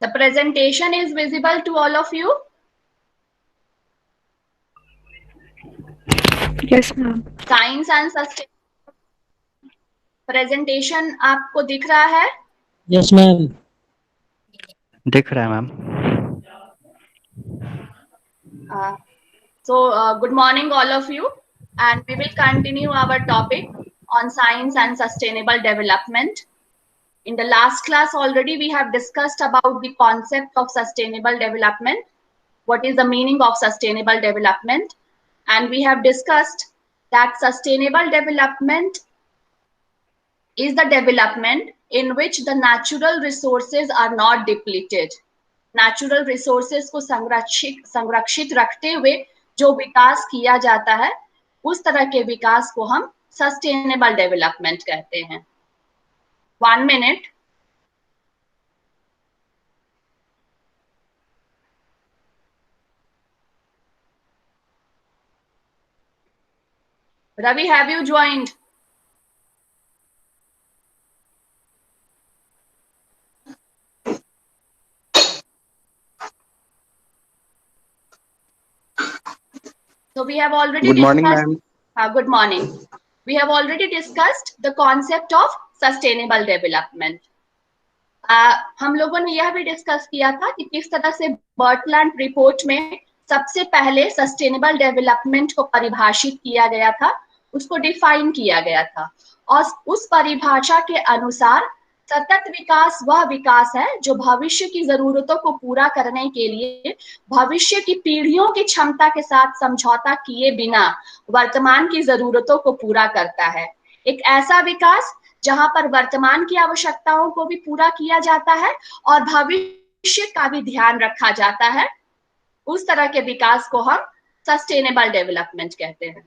The presentation is visible to all of you. Yes, ma'am. Science and sustain presentation आपको दिख रहा है? Yes ma'am. दिख रहा है ma'am. Good morning all of you, and we will continue our topic on science and sustainable development. In the last class already we have discussed about the concept of sustainable development, what is the meaning of sustainable development, and we have discussed that sustainable development is the development in which the natural resources are not depleted. Natural resources को संरक्षित रखते हुए जो विकास किया जाता है, उस तरह के विकास को हम सस्टेनेबल डेवलपमेंट कहते हैं। 1 minute. Ravi, have you joined? So we have already Good morning, discussed. ma'am. Good morning. We have already discussed the concept of sustainable development. हम लोगों ने यह भी डिस्कस किया था कि किस तरह से बर्टलैंड रिपोर्ट में सबसे पहले सस्टेनेबल डेवलपमेंट को परिभाषित किया गया था, उसको डिफाइन किया गया था, और उस परिभाषा के अनुसार सतत विकास वह विकास है जो भविष्य की जरूरतों को पूरा करने के लिए भविष्य की पीढ़ियों की क्षमता के साथ समझौता किए बिना वर्तमान की जरूरतों को पूरा करता है। एक ऐसा विकास जहां पर वर्तमान की आवश्यकताओं को भी पूरा किया जाता है और भविष्य का भी ध्यान रखा जाता है, उस तरह के विकास को हम सस्टेनेबल डेवलपमेंट कहते हैं।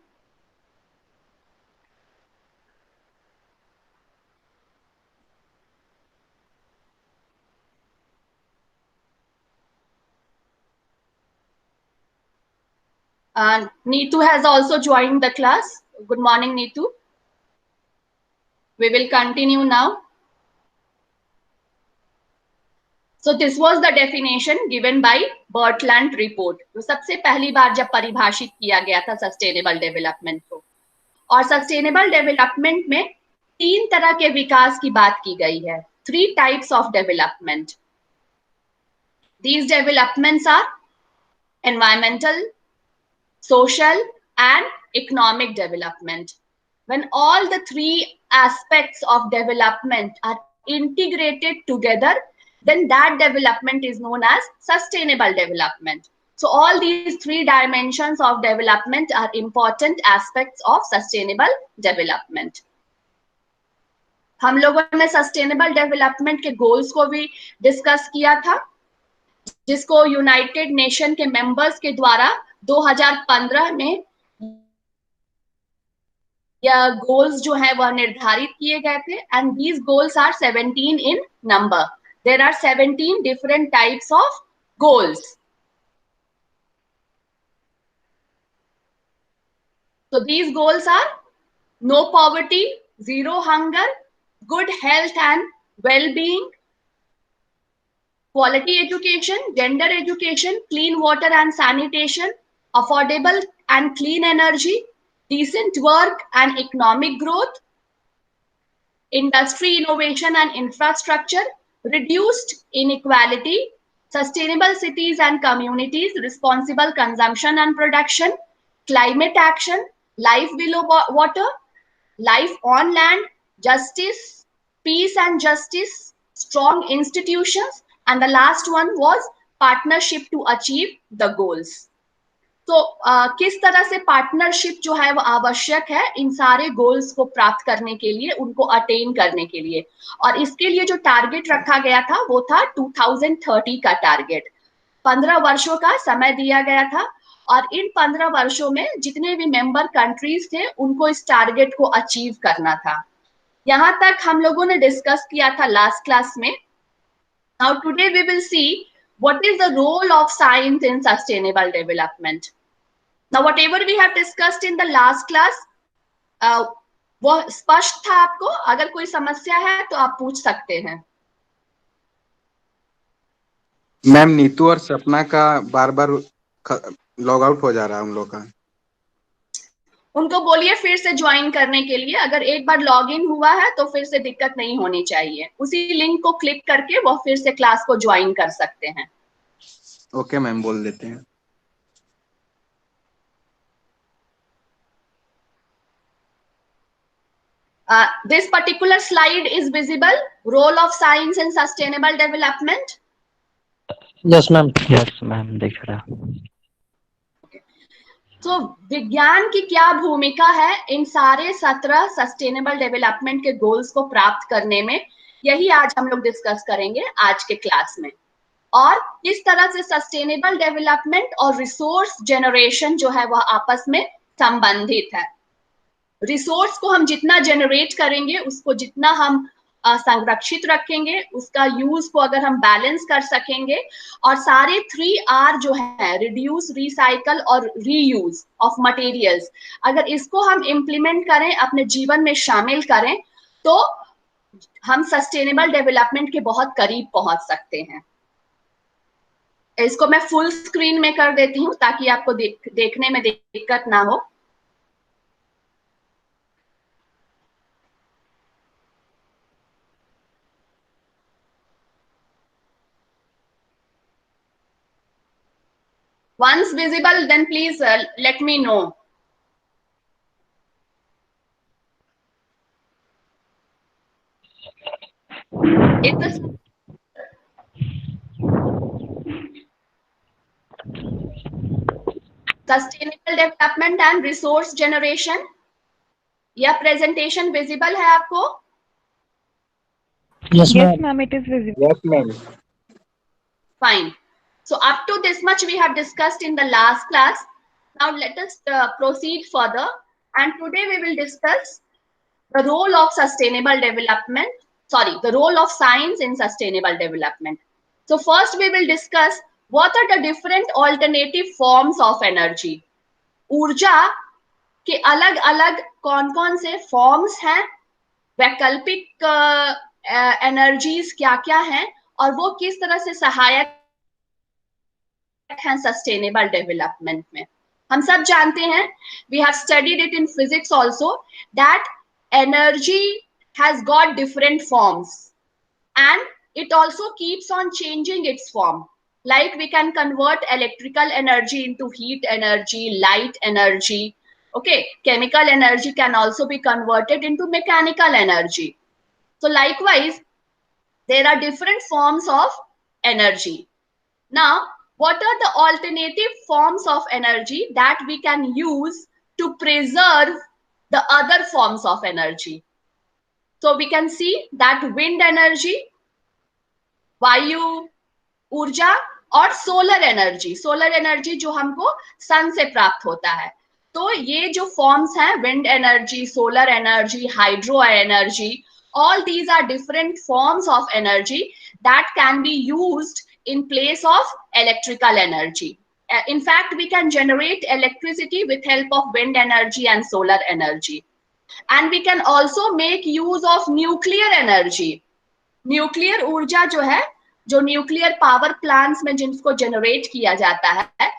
Neetu has also joined the class. Good morning, Neetu. We will continue now. So this was the definition given by Bertrand report, जो सबसे पहली बार जब परिभाषित किया गया था सस्टेनेबल डेवलपमेंट को। और सस्टेनेबल डेवलपमेंट में 3 तरह के विकास की बात की गई है। 3 types of development. These developments are environmental, social, and economic development. When all the 3 aspects of development are integrated together, then that development is known as sustainable development. So all these 3 dimensions of development are important aspects of sustainable development. हम लोगों ने sustainable development के goals को भी discuss किया था, जिसको United nation के मेंबर्स के द्वारा 2015 में या गोल्स जो है वह निर्धारित किए गए थे, and these goals are 17 in number. There are 17 different types of goals. So these goals are no poverty, zero hunger, good health and well-being, quality education, gender education, clean water and sanitation, affordable and clean energy, decent work and economic growth, industry innovation and infrastructure, reduced inequality, sustainable cities and communities, responsible consumption and production, climate action, life below water, life on land, justice, peace and justice, strong institutions, and the last one was partnership to achieve the goals. तो किस तरह से partnership जो है वो आवश्यक है इन सारे गोल्स को प्राप्त करने के लिए, उनको अटेन करने के लिए। और इसके लिए जो टारगेट रखा गया था वो था 2030 का टारगेट। 15 वर्षों का समय दिया गया था और इन 15 वर्षों में जितने भी मेंबर कंट्रीज थे उनको इस टारगेट को अचीव करना था। यहां तक हम लोगों ने डिस्कस किया था लास्ट क्लास में। Now today we will see what is the role of science in sustainable development. Now whatever we have discussed in the last class, वो स्पष्ट था आपको? अगर कोई समस्या है तो आप पूछ सकते हैं। मैम नीतू और सपना का बार बार लॉग आउट हो जा रहा है उन लोग का। उनको बोलिए फिर से ज्वाइन करने के लिए। अगर एक बार लॉग इन हुआ है तो फिर से दिक्कत नहीं होनी चाहिए। उसी लिंक को क्लिक करके वो फिर से क्लास को ज्वाइन कर सकते हैं। ओके मैम, बोल देते हैं। This particular slide is visible. Role of science in sustainable development. Yes ma'am. Yes ma'am, दिख रहा। तो विज्ञान की क्या भूमिका है इन सारे 17 सस्टेनेबल डेवलपमेंट के गोल्स को प्राप्त करने में, यही आज हम लोग डिस्कस करेंगे आज के क्लास में। और किस तरह से सस्टेनेबल डेवलपमेंट और रिसोर्स जनरेशन जो है वह आपस में संबंधित है। रिसोर्स को हम जितना जनरेट करेंगे, उसको जितना हम संरक्षित रखेंगे, उसका यूज को अगर हम बैलेंस कर सकेंगे, और सारे 3R जो है, रिड्यूस, रिसाइकल और रीयूज ऑफ मटेरियल्स, अगर इसको हम इम्प्लीमेंट करें, अपने जीवन में शामिल करें, तो हम सस्टेनेबल डेवलपमेंट के बहुत करीब पहुंच सकते हैं। इसको मैं फुल स्क्रीन में कर देती हूँ ताकि आपको देखने में दिक्कत ना हो। Once visible, then please let me know. It's sustainable development and resource generation. यह प्रेजेंटेशन विजिबल है आपको? Yes ma'am, it is visible. Yes ma'am. Fine. So up to this much we have discussed in the last class. Now let us proceed further, and today we will discuss the role of sustainable development, the role of science in sustainable development. So first we will discuss what are the different alternative forms of energy. ऊर्जा के अलग अलग कौन कौन से forms हैं, वैकल्पिक energies क्या क्या हैं, और वो किस तरह से सहायक हैं सस्टेनेबल डेवलपमेंट में। हम सब जानते हैं, we have studied it in physics also, that energy has got different forms and it also keeps on changing its form. Like we can convert electrical energy into heat energy, light energy. Okay, chemical energy can also be converted into mechanical energy. So likewise, there are different forms of energy. Now, what are the alternative forms of energy that we can use to preserve the other forms of energy? So we can see that wind energy, वायु ऊर्जा और solar energy, solar energy जो हमको सन से प्राप्त होता है। तो ये जो फॉर्म्स हैं, wind energy, solar energy, hydro energy, all these are different forms of energy that can be used in place of electrical energy. In fact, we can generate electricity with help of wind energy and solar energy. And we can also make use of nuclear energy. Nuclear ऊर्जा जो है, जो nuclear power plants में जिनको generate किया जाता है,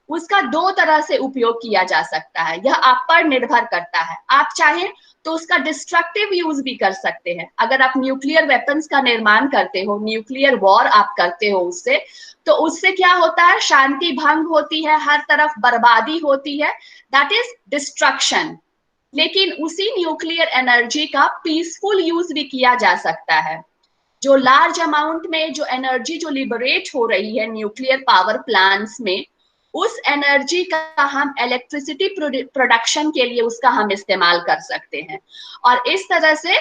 उसका दो तरह से उपयोग किया जा सकता है। यह आप पर निर्भर करता है। आप चाहें तो उसका डिस्ट्रक्टिव यूज भी कर सकते हैं। अगर आप न्यूक्लियर वेपन्स का निर्माण करते हो, न्यूक्लियर वॉर आप करते हो उससे, तो उससे क्या होता है, शांति भंग होती है, हर तरफ बर्बादी होती है, दैट इज डिस्ट्रक्शन। लेकिन उसी न्यूक्लियर एनर्जी का पीसफुल यूज भी किया जा सकता है। जो लार्ज अमाउंट में जो एनर्जी जो लिबरेट हो रही है न्यूक्लियर पावर प्लांट्स में, उस एनर्जी का हम इलेक्ट्रिसिटी प्रोडक्शन के लिए उसका हम इस्तेमाल कर सकते हैं, और इस तरह से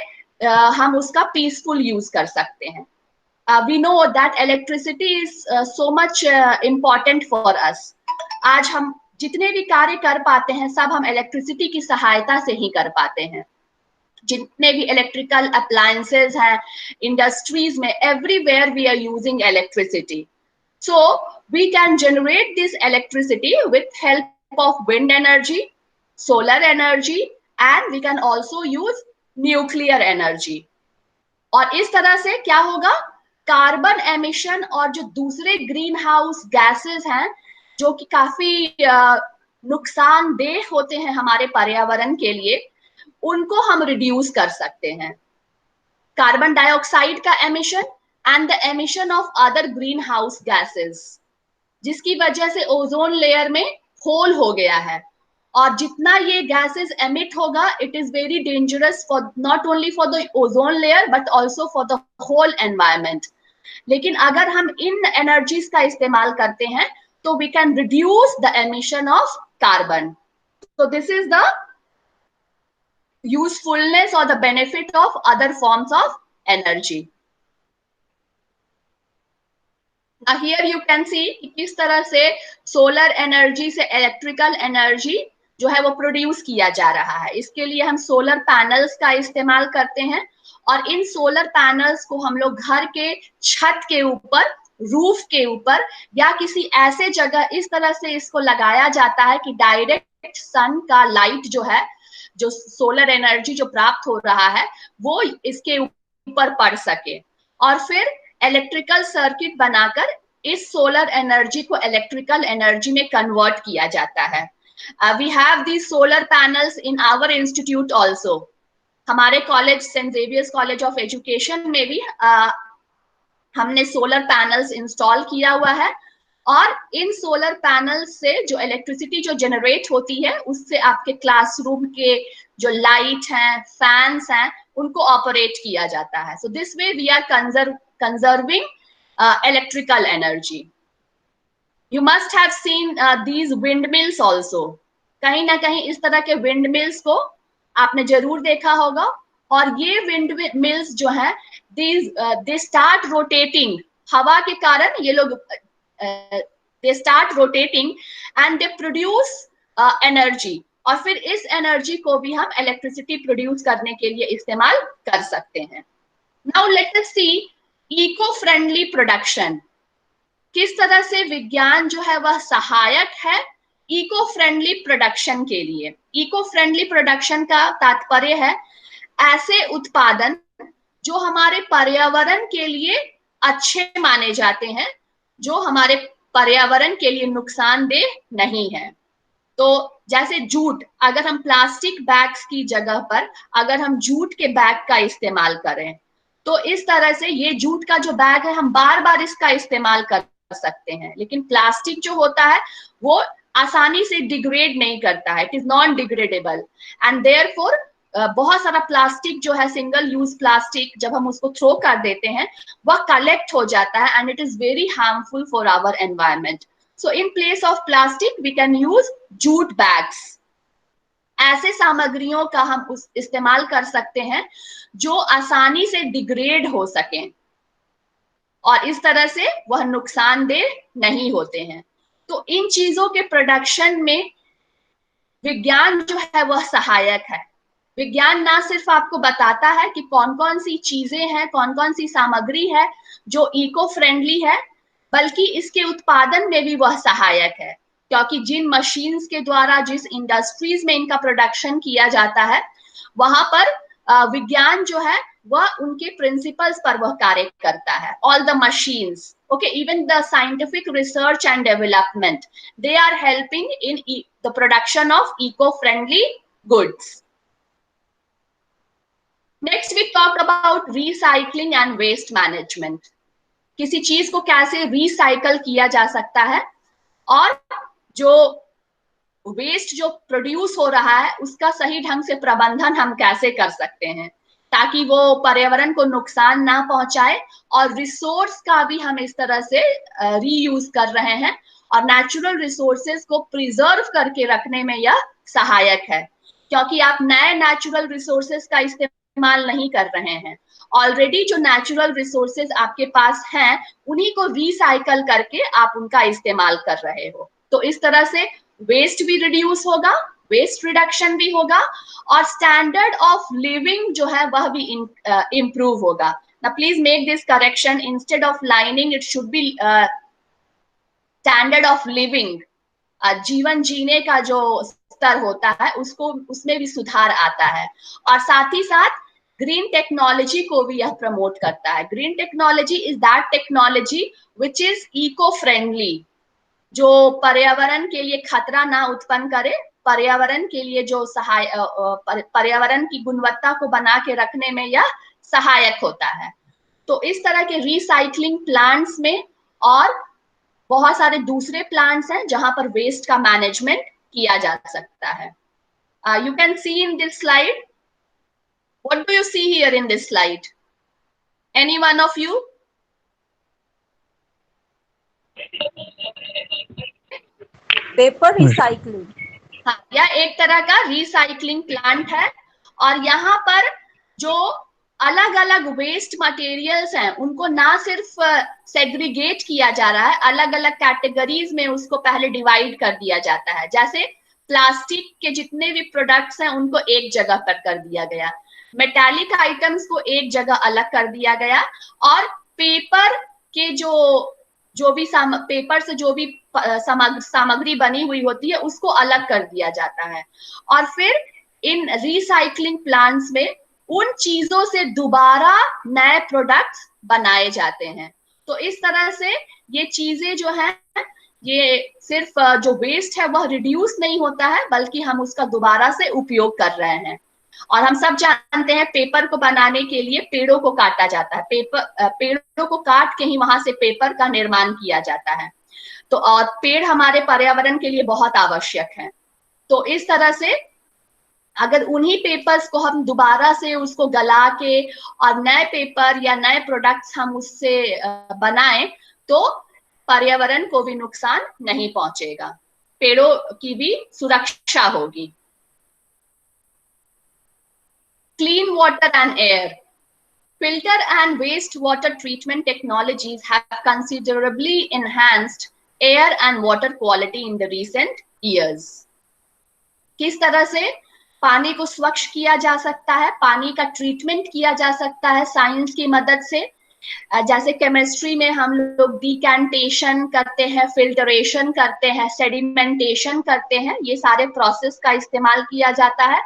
हम उसका पीसफुल यूज कर सकते हैं। We know that electricity is so much important for us. आज हम जितने भी कार्य कर पाते हैं, सब हम इलेक्ट्रिसिटी की सहायता से ही कर पाते हैं। जितने भी इलेक्ट्रिकल अप्लायंसेस हैं इंडस्ट्रीज में, everywhere we are using electricity. So we can generate this electricity with help of wind energy, solar energy, and we can also use nuclear energy. और इस तरह से क्या होगा, कार्बन एमिशन और जो दूसरे ग्रीन हाउस गैसेस हैं जो कि काफी नुकसानदेह होते हैं हमारे पर्यावरण के लिए, उनको हम रिड्यूस कर सकते हैं। कार्बन डाइऑक्साइड का emission and the emission of other green house gases, जिसकी वजह से ओजोन लेयर में होल हो गया है। और जितना ये गैसेस एमिट होगा, it is very dangerous for not only for the ozone layer but also for the whole environment. लेकिन अगर हम इन एनर्जीज का इस्तेमाल करते हैं तो we can reduce the emission of carbon. So this is the usefulness or the benefit of other forms of energy. Now here you can see किस तरह से सोलर एनर्जी से इलेक्ट्रिकल एनर्जी जो है वो प्रोड्यूस किया जा रहा है। इसके लिए हम सोलर पैनल्स का इस्तेमाल करते हैं और इन सोलर पैनल्स को हम लोग घर के छत के ऊपर, रूफ के ऊपर या किसी ऐसे जगह इस तरह से इसको लगाया जाता है कि डायरेक्ट सन का लाइट जो है, जो सोलर एनर्जी जो प्राप्त हो रहा है वो इसके ऊपर पड़ सके और फिर इलेक्ट्रिकल सर्किट बनाकर इस सोलर एनर्जी को इलेक्ट्रिकल एनर्जी में कन्वर्ट किया जाता है। We have these solar panels in our institute also. हमारे college Saint Xavier's college of education में भी हमने सोलर पैनल्स इंस्टॉल किया हुआ है और इन सोलर पैनल से जो इलेक्ट्रिसिटी जो जनरेट होती है उससे आपके क्लासरूम के जो लाइट हैं, फैंस हैं, उनको ऑपरेट किया जाता है। So this way we are conserving electrical energy. You must have seen these wind mills also. कहीं ना कहीं इस तरह के विंड मिल्स को आपने जरूर देखा होगा और ये विंड मिल्स जो है दे स्टार्ट रोटेटिंग। हवा के कारण ये लोग they start rotating and they produce energy और फिर इस एनर्जी को भी हम इलेक्ट्रिसिटी प्रोड्यूस करने के लिए इस्तेमाल कर सकते हैं। Now let us see eco friendly production. किस तरह से विज्ञान जो है वह सहायक है इको फ्रेंडली प्रोडक्शन के लिए। इको फ्रेंडली प्रोडक्शन का तात्पर्य है ऐसे उत्पादन जो हमारे पर्यावरण के लिए अच्छे माने जाते हैं, जो हमारे पर्यावरण के लिए नुकसानदेह नहीं है। तो जैसे जूट, अगर हम प्लास्टिक बैग्स की जगह पर अगर हम जूट के बैग का इस्तेमाल करें तो इस तरह से ये जूट का जो बैग है हम बार बार इसका इस्तेमाल कर सकते हैं। लेकिन प्लास्टिक जो होता है वो आसानी से डिग्रेड नहीं करता है, it is non degradable and therefore बहुत सारा प्लास्टिक जो है, सिंगल यूज प्लास्टिक, जब हम उसको थ्रो कर देते हैं वह कलेक्ट हो जाता है and it is very harmful for our environment. So in place of plastic we can use jute bags. ऐसे सामग्रियों का हम इस्तेमाल कर सकते हैं जो आसानी से डिग्रेड हो सकें और इस तरह से वह नुकसानदेह नहीं होते हैं। तो इन चीजों के प्रोडक्शन में विज्ञान जो है वह सहायक है। विज्ञान ना सिर्फ आपको बताता है कि कौन कौन सी चीजें हैं, कौन कौन सी सामग्री है जो इको फ्रेंडली है, बल्कि इसके उत्पादन में भी वह सहायक है। क्योंकि जिन मशीन्स के द्वारा, जिस इंडस्ट्रीज में इनका प्रोडक्शन किया जाता है, वहां पर विज्ञान जो है वह उनके प्रिंसिपल्स पर वह कार्य करता है। All the machines, okay, even the scientific research and development, they are helping in the production of eco-friendly goods. Next we talk about recycling and waste management. किसी चीज को कैसे रिसाइकल किया जा सकता है और जो वेस्ट जो प्रोड्यूस हो रहा है उसका सही ढंग से प्रबंधन हम कैसे कर सकते हैं ताकि वो पर्यावरण को नुकसान ना पहुंचाए और रिसोर्स का भी हम इस तरह से रीयूज कर रहे हैं और नेचुरल रिसोर्सेज को प्रिजर्व करके रखने में यह सहायक है। क्योंकि आप नए नेचुरल रिसोर्सेज का इस्तेमाल नहीं कर रहे हैं, ऑलरेडी जो नेचुरल रिसोर्सेज आपके पास हैं उन्हीं को रिसाइकल करके आप उनका इस्तेमाल कर रहे हो। तो इस तरह से वेस्ट भी रिड्यूस होगा, वेस्ट रिडक्शन भी होगा और स्टैंडर्ड ऑफ लिविंग जो है वह भी इम्प्रूव होगा। Now please make this correction, instead of lining it should be standard of living. जीवन जीने का जो स्तर होता है उसको, उसमें भी सुधार आता है। और साथ ही साथ ग्रीन टेक्नोलॉजी को भी यह प्रमोट करता है। Green technology is that technology which is eco friendly, जो पर्यावरण के लिए खतरा ना उत्पन्न करे, पर्यावरण के लिए जो पर्यावरण की गुणवत्ता को बना के रखने में यह सहायक होता है। तो इस तरह के रिसाइकलिंग प्लांट्स में और बहुत सारे दूसरे प्लांट्स हैं जहां पर वेस्ट का मैनेजमेंट किया जा सकता है। You can C in this slide, what do you see here in this slide? Any one of you? Paper recycling. हाँ, यह एक तरह का रिसाइकलिंग प्लांट है और यहाँ पर जो अलग अलग वेस्ट मटेरियल्स हैं उनको ना सिर्फ सेग्रीगेट किया जा रहा है, अलग अलग कैटेगरीज में उसको पहले डिवाइड कर दिया जाता है। जैसे प्लास्टिक के जितने भी प्रोडक्ट्स हैं उनको एक जगह पर कर दिया गया, मेटालिक आइटम्स को एक जगह अलग कर दिया गया, और पेपर के जो भी पेपर से जो भी सामग्री बनी हुई होती है उसको अलग कर दिया जाता है। और फिर इन रिसाइकलिंग प्लांट्स में उन चीजों से दोबारा नए प्रोडक्ट्स बनाए जाते हैं। तो इस तरह से ये चीजें जो हैं, ये सिर्फ जो वेस्ट है वह रिड्यूस नहीं होता है, बल्कि हम उसका दोबारा से उपयोग कर रहे हैं। और हम सब जानते हैं पेपर को बनाने के लिए पेड़ों को काटा जाता है, पेड़ों को काट के ही वहां से पेपर का निर्माण किया जाता है। तो और पेड़ हमारे पर्यावरण के लिए बहुत आवश्यक हैं। तो इस तरह से अगर उन्हीं पेपर्स को हम दोबारा से उसको गला के और नए पेपर या नए प्रोडक्ट्स हम उससे बनाएं तो पर्यावरण को भी नुकसान नहीं पहुंचेगा, पेड़ों की भी सुरक्षा होगी। Clean water and air. Filter and wastewater treatment technologies have considerably enhanced air and water quality in the recent years. किस तरह से पानी को स्वच्छ किया जा सकता है, पानी का ट्रीटमेंट किया जा सकता है साइंस की मदद से। जैसे केमिस्ट्री में हम लोग डिकैंटेशन करते हैं, फिल्टरेशन करते हैं, सेडिमेंटेशन करते हैं, ये सारे प्रोसेस का इस्तेमाल किया जाता है।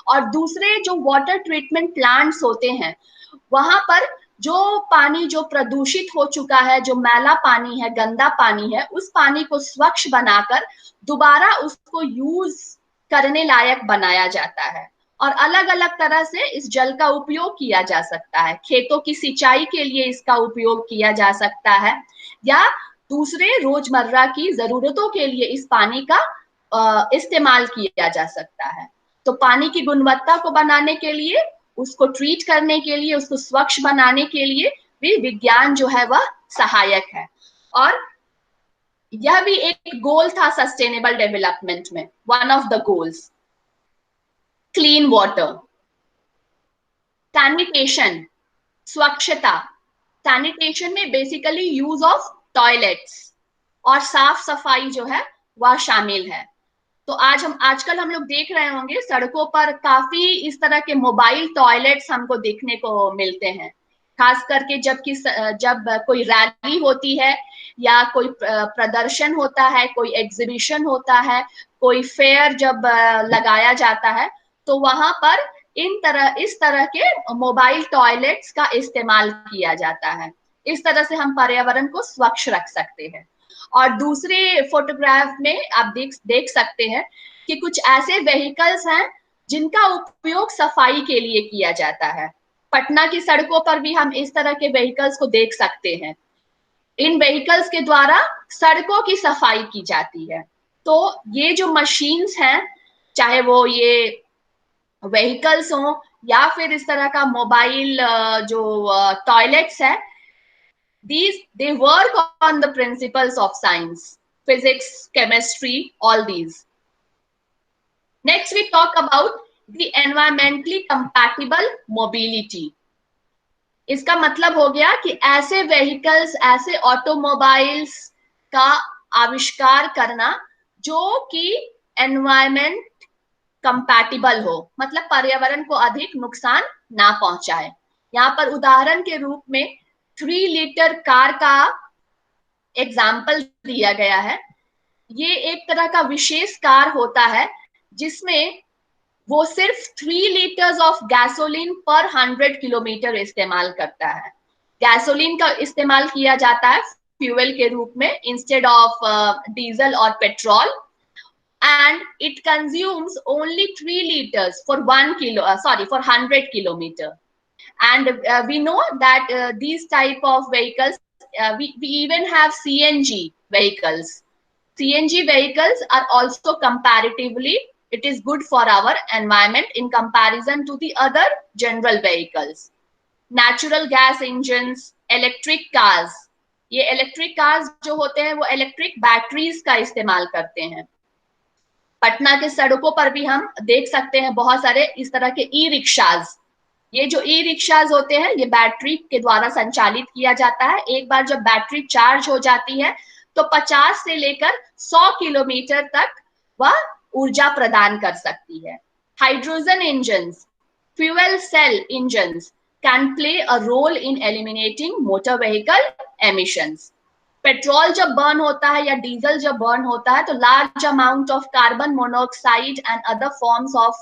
और दूसरे जो वाटर ट्रीटमेंट प्लांट्स होते हैं वहां पर जो पानी जो प्रदूषित हो चुका है, जो मैला पानी है, गंदा पानी है, उस पानी को स्वच्छ बनाकर दोबारा उसको यूज करने लायक बनाया जाता है और अलग अलग तरह से इस जल का उपयोग किया जा सकता है। खेतों की सिंचाई के लिए इसका उपयोग किया जा सकता है या दूसरे रोजमर्रा की जरूरतों के लिए इस पानी का इस्तेमाल किया जा सकता है। तो पानी की गुणवत्ता को बनाने के लिए, उसको ट्रीट करने के लिए, उसको स्वच्छ बनाने के लिए भी विज्ञान जो है वह सहायक है। और यह भी एक गोल था सस्टेनेबल डेवलपमेंट में, one of the goals. Clean water, sanitation, स्वच्छता। सैनिटेशन में बेसिकली यूज ऑफ टॉयलेट्स और साफ सफाई जो है वह शामिल है। तो आजकल हम लोग देख रहे होंगे सड़कों पर काफी इस तरह के मोबाइल टॉयलेट्स हमको देखने को मिलते हैं, खास करके जब कोई रैली होती है या कोई प्रदर्शन होता है, कोई एग्जीबिशन होता है, कोई फेयर जब लगाया जाता है, तो वहां पर इस तरह के मोबाइल टॉयलेट्स का इस्तेमाल किया जाता है। इस तरह से हम पर्यावरण को स्वच्छ रख सकते हैं। और दूसरे फोटोग्राफ में आप देख सकते हैं कि कुछ ऐसे व्हीकल्स हैं जिनका उपयोग सफाई के लिए किया जाता है। पटना की सड़कों पर भी हम इस तरह के व्हीकल्स को देख सकते हैं। इन व्हीकल्स के द्वारा सड़कों की सफाई की जाती है। तो ये जो मशीन्स हैं, चाहे वो ये व्हीकल्स हो या फिर इस तरह का मोबाइल जो टॉयलेट्स है, they work on the principles of science, physics, chemistry, all these. Next we talk about the environmentally compatible mobility. इसका मतलब हो गया कि ऐसे व्हीकल्स, ऐसे ऑटोमोबाइल्स का आविष्कार करना जो कि एनवायरमेंट कंपैटिबल हो, मतलब पर्यावरण को अधिक नुकसान ना पहुंचाए। यहाँ पर उदाहरण के रूप में 3 लीटर कार का एग्जाम्पल दिया गया है। ये एक तरह का विशेष कार होता है जिसमें वो सिर्फ 3 लीटर्स ऑफ गैसोलीन पर 100 किलोमीटर इस्तेमाल करता है। गैसोलीन का इस्तेमाल किया जाता है फ्यूल के रूप में इंस्टेड ऑफ डीजल और petrol, and it consumes only 3 liters for 100 kilometer. And we know that these type of vehicles, we even have CNG vehicles. CNG vehicles are also comparatively, it is good for our environment in comparison to the other general vehicles. Natural gas engines, electric cars, ये electric cars जो होते हैं वो electric batteries का इस्तेमाल करते हैं। पटना के सड़कों पर भी हम देख सकते हैं बहुत सारे इस तरह के ई रिक्शाज। ये जो ई रिक्शाज होते हैं ये बैटरी के द्वारा संचालित किया जाता है। एक बार जब बैटरी चार्ज हो जाती है तो 50 से लेकर 100 किलोमीटर तक वह ऊर्जा प्रदान कर सकती है। Hydrogen engines, fuel cell engines can play a role in eliminating motor vehicle emissions. Petrol जब बर्न होता है या डीजल जब बर्न होता है तो large amount of carbon monoxide and other forms of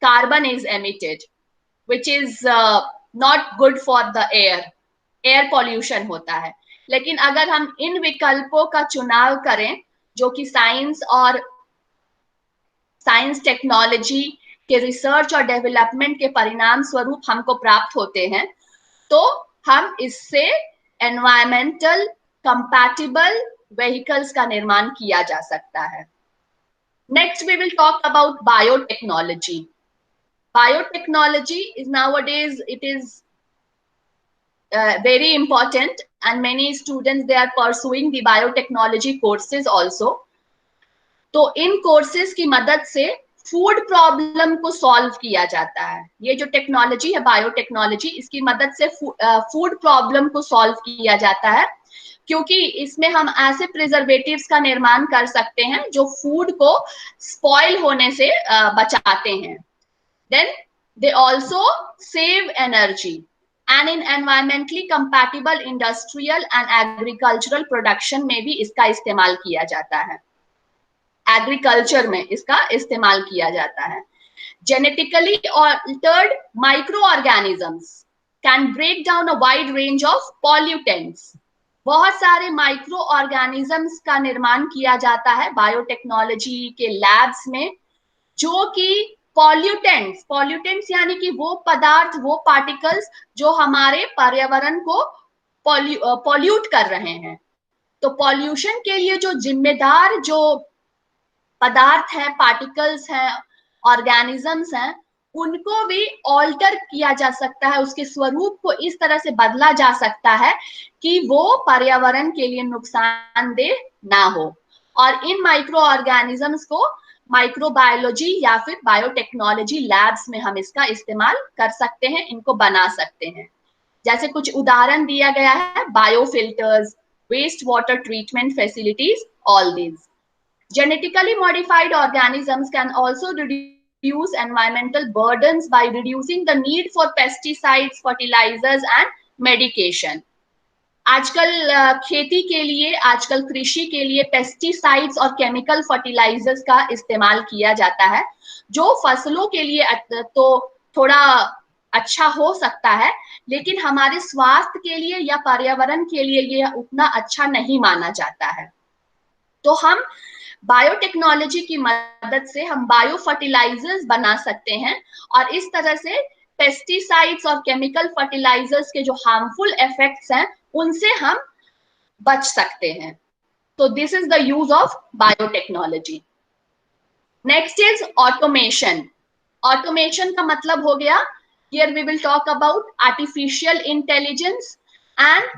carbon is emitted, which is not good for the air pollution होता है। लेकिन अगर हम इन विकल्पों का चुनाव करें जो कि साइंस टेक्नोलॉजी के रिसर्च और डेवलपमेंट के परिणाम स्वरूप हमको प्राप्त होते हैं, तो हम इससे एनवायरमेंटल कंपैटिबल व्हीकल्स का निर्माण किया जा सकता है। Next we will talk about biotechnology. Biotechnology is nowadays, it is very important, and many students they are pursuing the biotechnology courses also. तो इन कोर्सेज की मदद से फूड प्रॉब्लम को सॉल्व किया जाता है। ये जो टेक्नोलॉजी है बायोटेक्नोलॉजी, इसकी मदद से फूड प्रॉब्लम को सॉल्व किया जाता है, क्योंकि इसमें हम ऐसे प्रिजर्वेटिव्स का निर्माण कर सकते हैं जो फूड को स्पॉइल होने से बचाते हैं। Then they also save energy, and in environmentally compatible industrial and agricultural production में भी इसका इस्तेमाल किया जाता है। एग्रीकल्चर में इसका इस्तेमाल किया जाता है। Genetically altered microorganisms can break down a wide range of pollutants. बहुत सारे माइक्रो ऑर्गेनिजम्स का निर्माण किया जाता है बायोटेक्नोलॉजी के लैब्स में, जो कि पॉल्यूटेंट्स यानी कि वो पदार्थ, वो पार्टिकल्स जो हमारे पर्यावरण को पॉल्यूट कर रहे हैं। तो पॉल्यूशन के लिए जो जिम्मेदार जो पदार्थ है, पार्टिकल्स हैं, ऑर्गेनिजम्स हैं, उनको भी ऑल्टर किया जा सकता है, उसके स्वरूप को इस तरह से बदला जा सकता है कि वो पर्यावरण के लिए नुकसानदेह ना हो। और इन माइक्रो ऑर्गेनिजम्स को माइक्रोबायोलॉजी या फिर बायोटेक्नोलॉजी लैब्स में हम इसका इस्तेमाल कर सकते हैं, इनको बना सकते हैं। जैसे कुछ उदाहरण दिया गया है, biofilters, waste water treatment facilities, all these. Genetically modified organisms can also reduce environmental burdens by reducing the need for pesticides, fertilizers and medication. आजकल खेती के लिए, आजकल कृषि के लिए पेस्टिसाइड्स और केमिकल फर्टिलाइजर्स का इस्तेमाल किया जाता है, जो फसलों के लिए तो थोड़ा अच्छा हो सकता है, लेकिन हमारे स्वास्थ्य के लिए या पर्यावरण के लिए ये उतना अच्छा नहीं माना जाता है। तो हम बायोटेक्नोलॉजी की मदद से हम बायो फर्टिलाइजर्स बना सकते हैं और इस तरह से पेस्टिसाइड्स और केमिकल फर्टिलाइजर्स के जो हार्मफुल इफेक्ट्स हैं उनसे हम बच सकते हैं। तो this is the use of biotechnology. Next is automation. Automation का मतलब हो गया, here we will talk about artificial intelligence and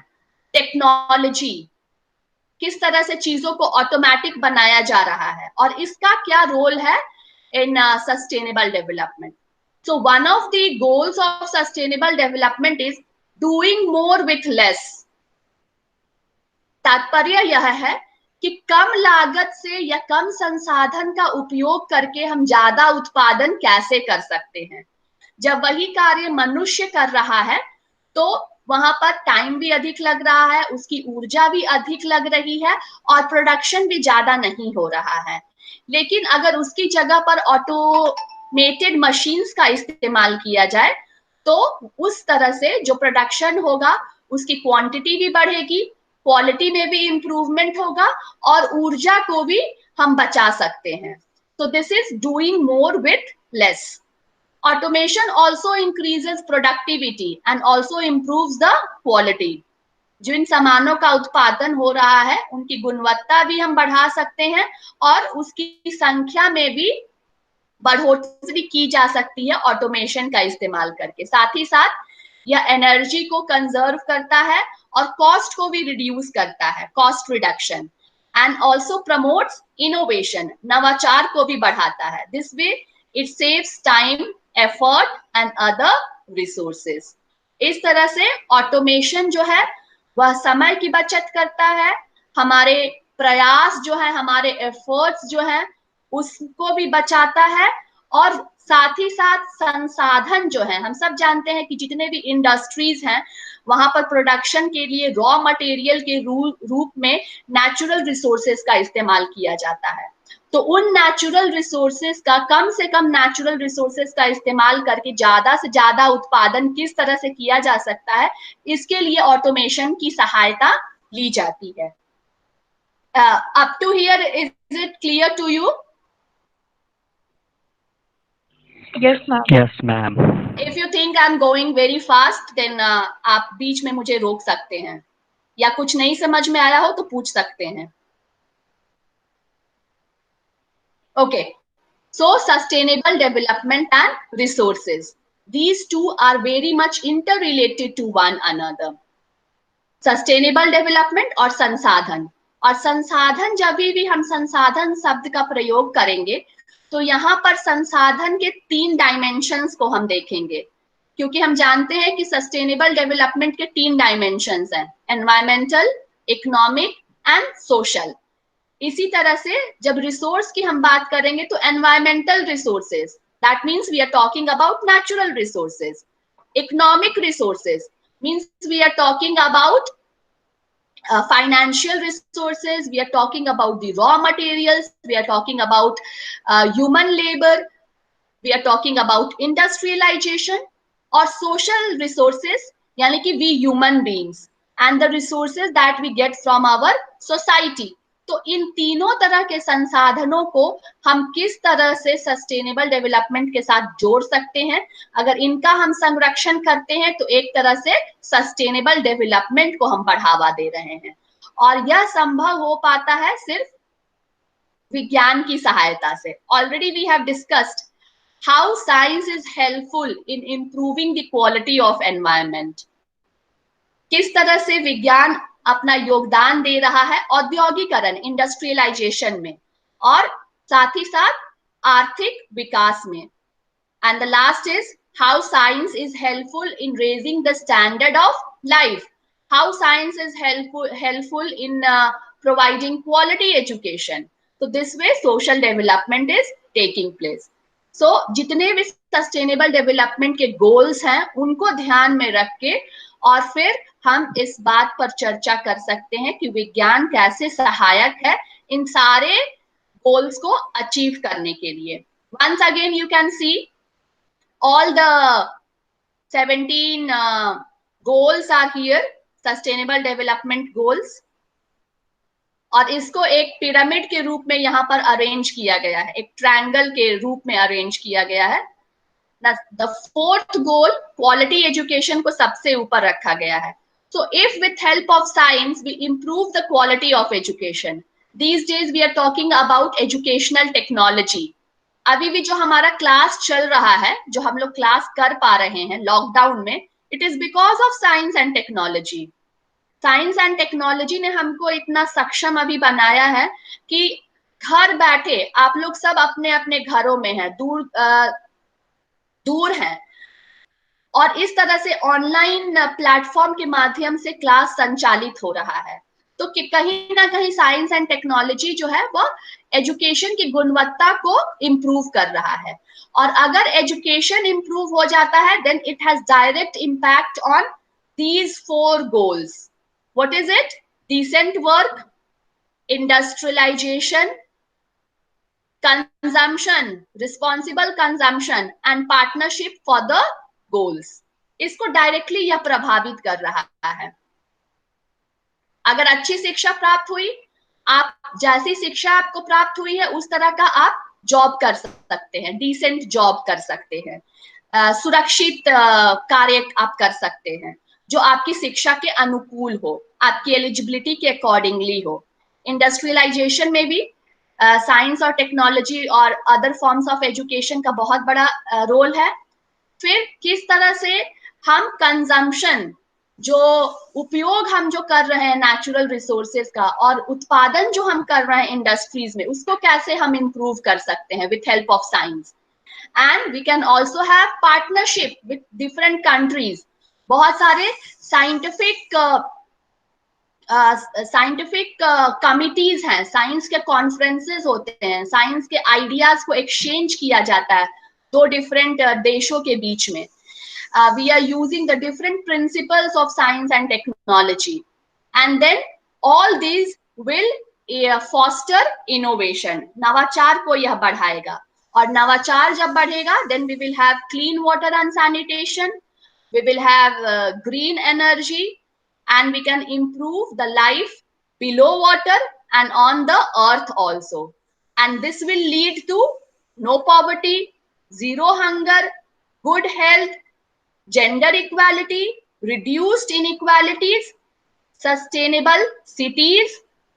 technology. किस तरह से चीजों को ऑटोमेटिक बनाया जा रहा है और इसका क्या रोल है इन sustainable development. So one of the goals of sustainable development is doing more with less. तात्पर्य यह है कि कम लागत से या कम संसाधन का उपयोग करके हम ज्यादा उत्पादन कैसे कर सकते हैं। जब वही कार्य मनुष्य कर रहा है तो वहां पर टाइम भी अधिक लग रहा है, उसकी ऊर्जा भी अधिक लग रही है और प्रोडक्शन भी ज्यादा नहीं हो रहा है। लेकिन अगर उसकी जगह पर ऑटोमेटेड मशीन्स का इस्तेमाल किया जाए, तो उस तरह से जो प्रोडक्शन होगा उसकी क्वांटिटी भी बढ़ेगी, क्वालिटी में भी इंप्रूवमेंट होगा और ऊर्जा को भी हम बचा सकते हैं. So this is doing more with less. Automation also increases productivity and also improves the quality. जिन सामानों का उत्पादन हो रहा है उनकी गुणवत्ता भी हम बढ़ा सकते हैं और उसकी संख्या में भी बढ़ोतरी की जा सकती है ऑटोमेशन का इस्तेमाल करके. साथ ही साथ यह एनर्जी को कंजर्व करता है और कॉस्ट को भी रिड्यूस करता है, cost reduction, and also promotes innovation, नवाचार को भी बढ़ाता है. This way it saves time, effort and other resources. इस तरह से ऑटोमेशन जो है वह समय की बचत करता है, हमारे प्रयास जो है, हमारे एफर्ट्स जो है उसको भी बचाता है, और साथ ही साथ संसाधन जो है, हम सब जानते हैं कि जितने भी इंडस्ट्रीज हैं वहां पर प्रोडक्शन के लिए रॉ मटेरियल के रूप में नेचुरल रिसोर्सेज का इस्तेमाल किया जाता है. तो उन नेचुरल रिसोर्सेज का, कम से कम नेचुरल रिसोर्सेज का इस्तेमाल करके ज्यादा से ज्यादा उत्पादन किस तरह से किया जा सकता है, इसके लिए ऑटोमेशन की सहायता ली जाती है. Up to here is it clear to you? Yes, ma'am. Yes, ma'am. If you think I'm going very fast, then आप बीच में मुझे रोक सकते हैं, या कुछ नहीं समझ में आया हो तो पूछ सकते हैं. Okay, so sustainable development and resources, these two are very much interrelated to one another. Sustainable development और संसाधन, और संसाधन, जब भी हम संसाधन शब्द का प्रयोग करेंगे तो यहाँ पर संसाधन के 3 डायमेंशंस को हम देखेंगे, क्योंकि हम जानते हैं कि सस्टेनेबल डेवलपमेंट के 3 डायमेंशंस हैं, एनवायरमेंटल, इकोनॉमिक एंड सोशल. इसी तरह से जब रिसोर्स की हम बात करेंगे तो environmental resources, that means we are talking about natural resources. Economic resources means we are talking about financial resources, we are talking about the raw materials, we are talking about human labor, we are talking about industrialization. और social resources यानी कि we human beings and the resources that we get from our society. तो इन तीनों तरह के संसाधनों को हम किस तरह से सस्टेनेबल डेवलपमेंट के साथ जोड़ सकते हैं, अगर इनका हम संरक्षण करते हैं तो एक तरह से सस्टेनेबल डेवलपमेंट को हम बढ़ावा दे रहे हैं. और यह संभव हो पाता है सिर्फ विज्ञान की सहायता से. Already we have discussed how science is helpful in improving the quality of environment. किस तरह से विज्ञान अपना योगदान दे रहा है औद्योगिकरण, इंडस्ट्रियलाइजेशन में, और साथ ही साथ आर्थिक विकास में. And the last is how science is helpful in raising the standard of life, how science is helpful in providing quality education. तो this way social development is taking place. So जितने भी सस्टेनेबल डेवलपमेंट के goals हैं उनको ध्यान में रख के और फिर हम इस बात पर चर्चा कर सकते हैं कि विज्ञान कैसे सहायक है इन सारे गोल्स को अचीव करने के लिए. Once again you can see all the 17 goals are here, sustainable development goals, और इसको एक पिरामिड के रूप में यहाँ पर अरेंज किया गया है, एक ट्रायंगल के रूप में अरेंज किया गया है. The 4th goal, quality education, को सबसे ऊपर रखा गया है. So if with help of science we improve the quality of education, these days we are talking about educational technology. अभी भी जो हमारा क्लास चल रहा है, जो हम लोग क्लास कर पा रहे हैं लॉकडाउन में, it is because of science and technology. Science and technology ने हमको इतना सक्षम अभी बनाया है कि घर बैठे आप लोग सब अपने अपने घरों में हैं, दूर हैं, और इस तरह से ऑनलाइन प्लेटफॉर्म के माध्यम से क्लास संचालित हो रहा है. तो कि कहीं ना कहीं साइंस एंड टेक्नोलॉजी जो है वो एजुकेशन की गुणवत्ता को इम्प्रूव कर रहा है. और अगर एजुकेशन इम्प्रूव हो जाता है then it has direct impact on these 4 goals. What is it? Decent work, industrialization, consumption, responsible consumption and partnership for the goals. इसको डायरेक्टली यह प्रभावित कर रहा है। अगर अच्छी शिक्षा प्राप्त हुई, आप जैसी शिक्षा आपको प्राप्त हुई है उस तरह का आप जॉब कर सकते हैं, डिसेंट जॉब कर सकते हैं, सुरक्षित कार्य आप कर सकते हैं जो आपकी शिक्षा के अनुकूल हो, आपकी एलिजिबिलिटी के अकॉर्डिंगली हो। इंडस्ट्रियलाइजेशन में भी साइंस और टेक्नोलॉजी और अदर फॉर्म्स ऑफ एजुकेशन का बहुत बड़ा रोल है। फिर किस तरह से हम कंजम्पशन, जो उपयोग हम जो कर रहे हैं नेचुरल रिसोर्सेज का और उत्पादन जो हम कर रहे हैं इंडस्ट्रीज में, उसको कैसे हम इंप्रूव कर सकते हैं with help of science. And we can also have partnership with different countries. बहुत सारे साइंटिफिक कमिटीज हैं, साइंस के कॉन्फ्रेंसेस होते हैं, साइंस के आइडियाज को एक्सचेंज किया जाता है दो डिफरेंट देशों के बीच में। We are using the different principles of science and technology, and then all these will foster innovation. नवाचार को यह बढ़ाएगा, और नवाचार जब बढ़ेगा then we will have clean water and sanitation, we will have green energy, and we can improve the life below water and on the earth also. And this will lead to no poverty, zero hunger, good health, gender equality, reduced inequalities, sustainable cities,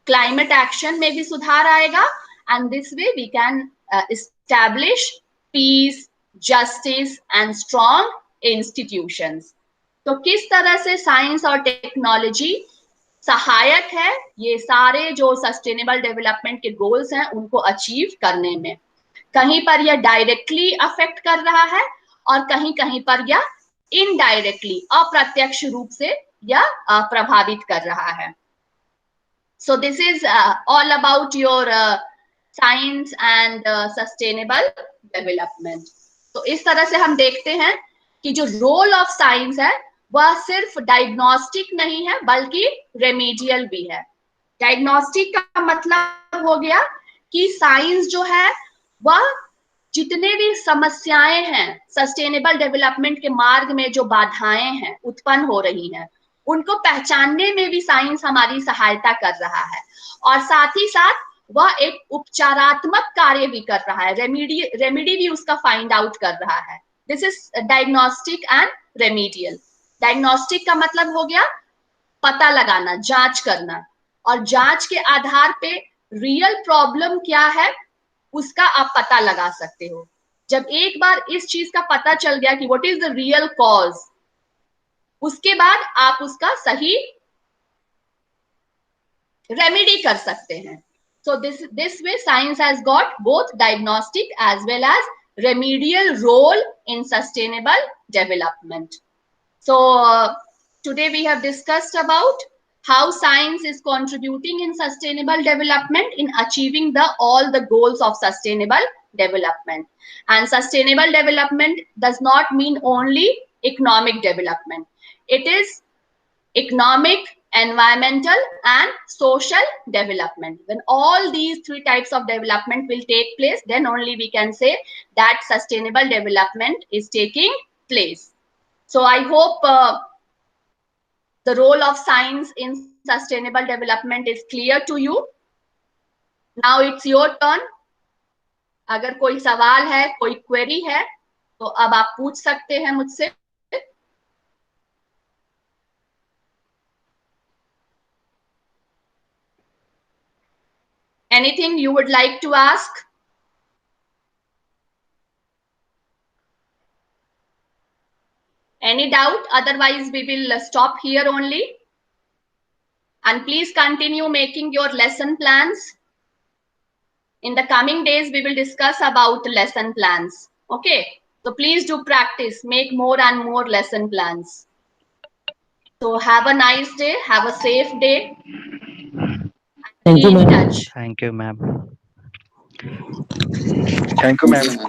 climate action में भी सुधार आएगा, and this way we can establish peace, justice and strong institutions. तो किस तरह से science और technology सहायक है ये सारे जो सस्टेनेबल डेवलपमेंट के गोल्स हैं उनको अचीव करने में। कहीं पर यह डायरेक्टली अफेक्ट कर रहा है और कहीं कहीं पर यह इनडायरेक्टली, अप्रत्यक्ष रूप से यह प्रभावित कर रहा है। So this is all about your science and sustainable development. तो इस तरह से हम देखते हैं कि जो रोल ऑफ साइंस है वह सिर्फ डायग्नोस्टिक नहीं है बल्कि रेमेडियल भी है। डायग्नोस्टिक का मतलब हो गया कि साइंस जो है वह जितने भी समस्याएं हैं सस्टेनेबल डेवलपमेंट के मार्ग में, जो बाधाएं हैं उत्पन्न हो रही हैं, उनको पहचानने में भी साइंस हमारी सहायता कर रहा है, और साथ ही साथ वह एक उपचारात्मक कार्य भी कर रहा है, रेमेडी भी उसका फाइंड आउट कर रहा है। This is diagnostic and remedial. Diagnostic का मतलब हो गया पता लगाना, जांच करना, और जांच के आधार पे रियल प्रॉब्लम क्या है उसका आप पता लगा सकते हो। जब एक बार इस चीज का पता चल गया कि what is the real cause, उसके बाद आप उसका सही रेमेडी कर सकते हैं। So this way science has got both diagnostic as well as remedial role in sustainable development. So today we have discussed about how science is contributing in sustainable development in achieving all the goals of sustainable development. And sustainable development does not mean only economic development. It is economic, environmental and social development. When all these three types of development will take place, then only we can say that sustainable development is taking place. So I hope the role of science in sustainable development is clear to you. Now it's your turn. अगर कोई सवाल है, कोई query है, तो अब आप पूछ सकते हैं मुझसे। Anything you would like to ask? Any doubt? Otherwise, we will stop here only. And please continue making your lesson plans. In the coming days, we will discuss about lesson plans. Okay? So please do practice. Make more and more lesson plans. So have a nice day. Have a safe day. Thank you, Be in ma'am. touch. Thank you, ma'am. Thank you ma'am.